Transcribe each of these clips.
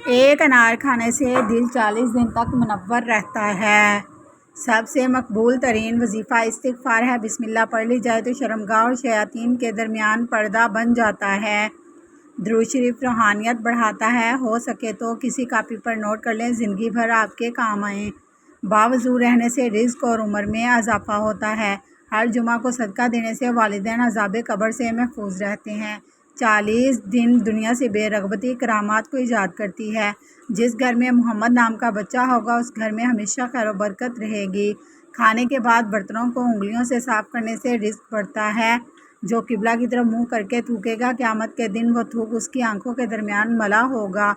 ایک انار کھانے سے دل 40 دن تک منور رہتا ہے۔ سب سے مقبول ترین وظیفہ استغفار ہے۔ بسم اللہ پڑھ لی جائے تو شرمگاہ اور شیاطین کے درمیان پردہ بن جاتا ہے۔ درود شریف روحانیت بڑھاتا ہے۔ ہو سکے تو کسی کاپی پر نوٹ کر لیں، زندگی بھر آپ کے کام آئیں۔ باوضو رہنے سے رزق اور عمر میں اضافہ ہوتا ہے۔ ہر جمعہ کو صدقہ دینے سے والدین عذاب قبر سے محفوظ رہتے ہیں۔ 40 دن دنیا سے بے رغبتی کرامات کو ایجاد کرتی ہے۔ جس گھر میں محمد نام کا بچہ ہوگا اس گھر میں ہمیشہ خیر و برکت رہے گی۔ کھانے کے بعد برتنوں کو انگلیوں سے صاف کرنے سے رزق بڑھتا ہے۔ جو قبلہ کی طرف منہ کر کے تھوکے گا قیامت کے دن وہ تھوک اس کی آنکھوں کے درمیان ملا ہوگا۔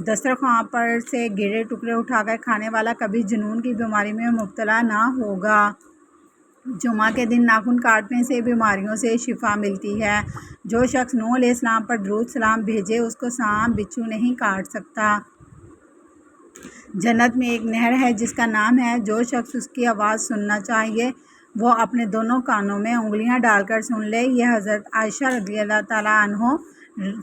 دسترخوان پر سے گرے ٹکڑے اٹھا کر کھانے والا کبھی جنون کی بیماری میں مبتلا نہ ہوگا۔ جمعہ کے دن ناخن کاٹنے سے بیماریوں سے شفا ملتی ہے۔ جو شخص نوح علیہ السلام پر درود سلام بھیجے اس کو سانپ بچھو نہیں کاٹ سکتا۔ جنت میں ایک نہر ہے جس کا نام ہے۔ جو شخص اس کی آواز سننا چاہیے وہ اپنے دونوں کانوں میں انگلیاں ڈال کر سن لے۔ یہ حضرت عائشہ رضی اللہ تعالیٰ عنہ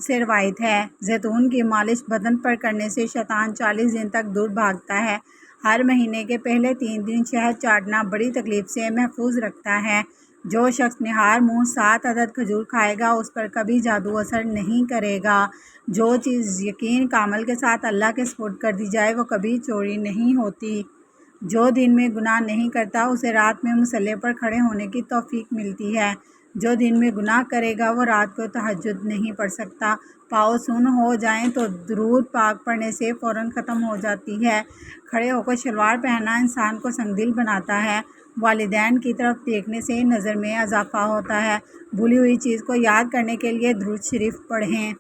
سے روایت ہے۔ زیتون کی مالش بدن پر کرنے سے شیطان 40 دن تک دور بھاگتا ہے۔ ہر مہینے کے پہلے 3 دن شہد چاٹنا بڑی تکلیف سے محفوظ رکھتا ہے۔ جو شخص نہار منہ 7 عدد کھجور کھائے گا اس پر کبھی جادو اثر نہیں کرے گا۔ جو چیز یقین کامل کے ساتھ اللہ کے سپرد کر دی جائے وہ کبھی چوری نہیں ہوتی۔ جو دن میں گناہ نہیں کرتا اسے رات میں مصلی پر کھڑے ہونے کی توفیق ملتی ہے۔ جو دن میں گناہ کرے گا وہ رات کو تہجد نہیں پڑھ سکتا۔ پاؤں سن ہو جائیں تو درود پاک پڑھنے سے فوراً ختم ہو جاتی ہے۔ کھڑے ہو کر شلوار پہننا انسان کو سنگدل بناتا ہے۔ والدین کی طرف دیکھنے سے نظر میں اضافہ ہوتا ہے۔ بھولی ہوئی چیز کو یاد کرنے کے لیے درود شریف پڑھیں۔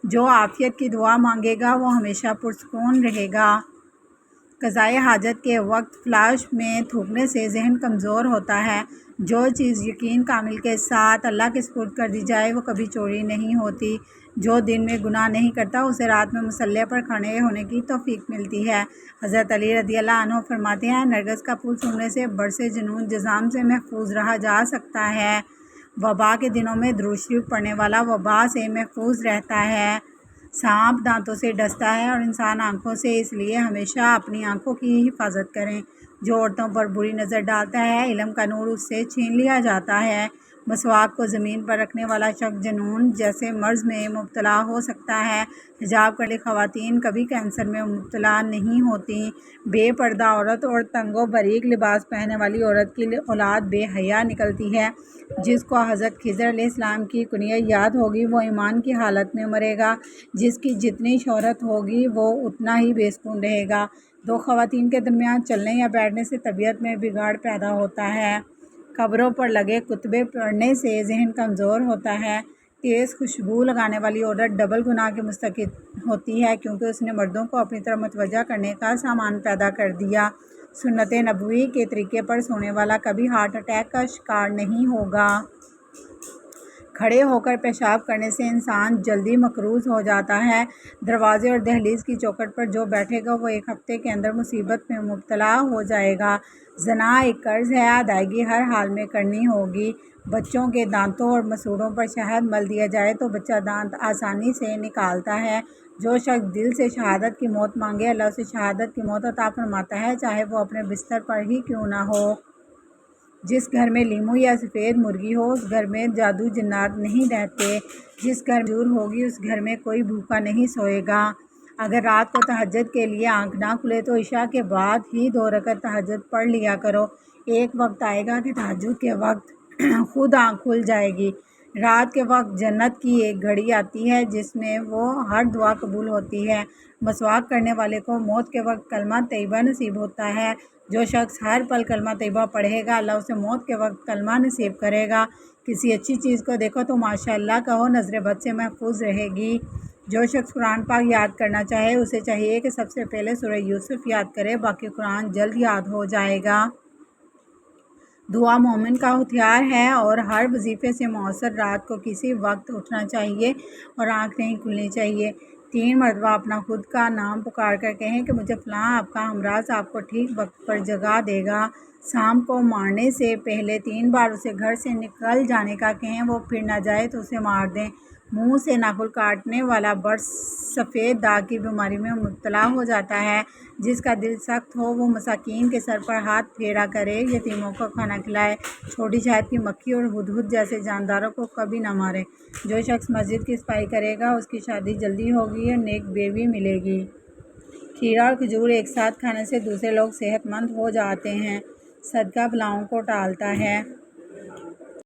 جو عافیت کی دعا مانگے گا وہ ہمیشہ پرسکون رہے گا۔ قضائے حاجت کے وقت فلاش میں تھوکنے سے ذہن کمزور ہوتا ہے۔ جو چیز یقین کامل کے ساتھ اللہ کے سپرد کر دی جائے وہ کبھی چوری نہیں ہوتی۔ جو دن میں گناہ نہیں کرتا اسے رات میں مصلی پر کھڑے ہونے کی توفیق ملتی ہے۔ حضرت علی رضی اللہ عنہ فرماتے ہیں نرگس کا پھول سونگھنے سے برص جنون جذام سے محفوظ رہا جا سکتا ہے۔ وبا کے دنوں میں درود شریف پڑھنے والا وبا سے محفوظ رہتا ہے۔ سانپ دانتوں سے ڈستا ہے اور انسان آنکھوں سے، اس لیے ہمیشہ اپنی آنکھوں کی حفاظت کریں۔ جو عورتوں پر بری نظر ڈالتا ہے علم کا نور اس سے چھین لیا جاتا ہے۔ مسواک کو زمین پر رکھنے والا شخص جنون جیسے مرض میں مبتلا ہو سکتا ہے۔ حجاب کرنے والی خواتین کبھی کینسر میں مبتلا نہیں ہوتیں۔ بے پردہ عورت اور تنگ و باریک لباس پہننے والی عورت کی اولاد بے حیا نکلتی ہے۔ جس کو حضرت خضر علیہ السلام کی کنیت یاد ہوگی وہ ایمان کی حالت میں مرے گا۔ جس کی جتنی شہرت ہوگی وہ اتنا ہی بے سکون رہے گا۔ 2 خواتین کے درمیان چلنے یا بیٹھنے سے طبیعت میں بگاڑ پیدا ہوتا ہے۔ قبروں پر لگے کتبے پڑھنے سے ذہن کمزور ہوتا ہے۔ تیز خوشبو لگانے والی عورت ڈبل گناہ کی مرتکب ہوتی ہے کیونکہ اس نے مردوں کو اپنی طرف متوجہ کرنے کا سامان پیدا کر دیا۔ سنت نبوی کے طریقے پر سونے والا کبھی ہارٹ اٹیک کا شکار نہیں ہوگا۔ کھڑے ہو کر پیشاب کرنے سے انسان جلدی مقروض ہو جاتا ہے۔ دروازے اور دہلیز کی چوکھٹ پر جو بیٹھے گا وہ 1 ہفتے کے اندر مصیبت میں مبتلا ہو جائے گا۔ زنا ایک قرض ہے، ادائیگی ہر حال میں کرنی ہوگی۔ بچوں کے دانتوں اور مسوڑھوں پر شہد مل دیا جائے تو بچہ دانت آسانی سے نکالتا ہے۔ جو شخص دل سے شہادت کی موت مانگے اللہ اسے شہادت کی موت عطا فرماتا ہے چاہے وہ اپنے بستر پر ہی کیوں نہ ہو۔ جس گھر میں لیموں یا سفید مرغی ہو اس گھر میں جادو جنات نہیں رہتے۔ جس گھر میں کھجور ہوگی اس گھر میں کوئی بھوکا نہیں سوئے گا۔ اگر رات کو تہجد کے لیے آنکھ نہ کھلے تو عشاء کے بعد ہی 2 رکعت تہجد پڑھ لیا کرو۔ ایک وقت آئے گا کہ تہجد کے وقت خود آنکھ کھل جائے گی۔ رات کے وقت جنت کی ایک گھڑی آتی ہے جس میں وہ ہر دعا قبول ہوتی ہے۔ مسواک کرنے والے کو موت کے وقت کلمہ طیبہ نصیب ہوتا ہے۔ جو شخص ہر پل کلمہ طیبہ پڑھے گا اللہ اسے موت کے وقت کلمہ نصیب کرے گا۔ کسی اچھی چیز کو دیکھو تو ماشاءاللہ کہو، نظر بد سے محفوظ رہے گی۔ جو شخص قرآن پاک یاد کرنا چاہے اسے چاہیے کہ سب سے پہلے سورہ یوسف یاد کرے، باقی قرآن جلد یاد ہو جائے گا۔ دعا مومن کا ہتھیار ہے اور ہر وظیفے سے مؤثر رات کو کسی وقت اٹھنا چاہیے اور آنکھ نہیں کھلنی چاہیے۔ 3 مرتبہ اپنا خود کا نام پکار کر کہیں کہ مجھے فلاں آپ کا ہمراز آپ کو ٹھیک وقت پر جگا دے گا۔ سانپ کو مارنے سے پہلے 3 بار اسے گھر سے نکل جانے کا کہیں، وہ پھر نہ جائے تو اسے مار دیں۔ منہ سے ناخن کاٹنے والا برڈ سفید داغ کی بیماری میں مبتلا ہو جاتا ہے۔ جس کا دل سخت ہو وہ مساکین کے سر پر ہاتھ پھیرا کرے، یتیموں کو کھانا کھلائے، چھوٹی شہد کی مکھی اور ہدہد جیسے جانداروں کو کبھی نہ مارے۔ جو شخص مسجد کی صفائی کرے گا اس کی شادی جلدی ہوگی اور نیک بیوی ملے گی۔ کھیرا اور کھجور ایک ساتھ کھانے سے دوسرے لوگ صحت مند ہو جاتے ہیں۔ صدقہ بلاؤں کو ٹالتا ہے۔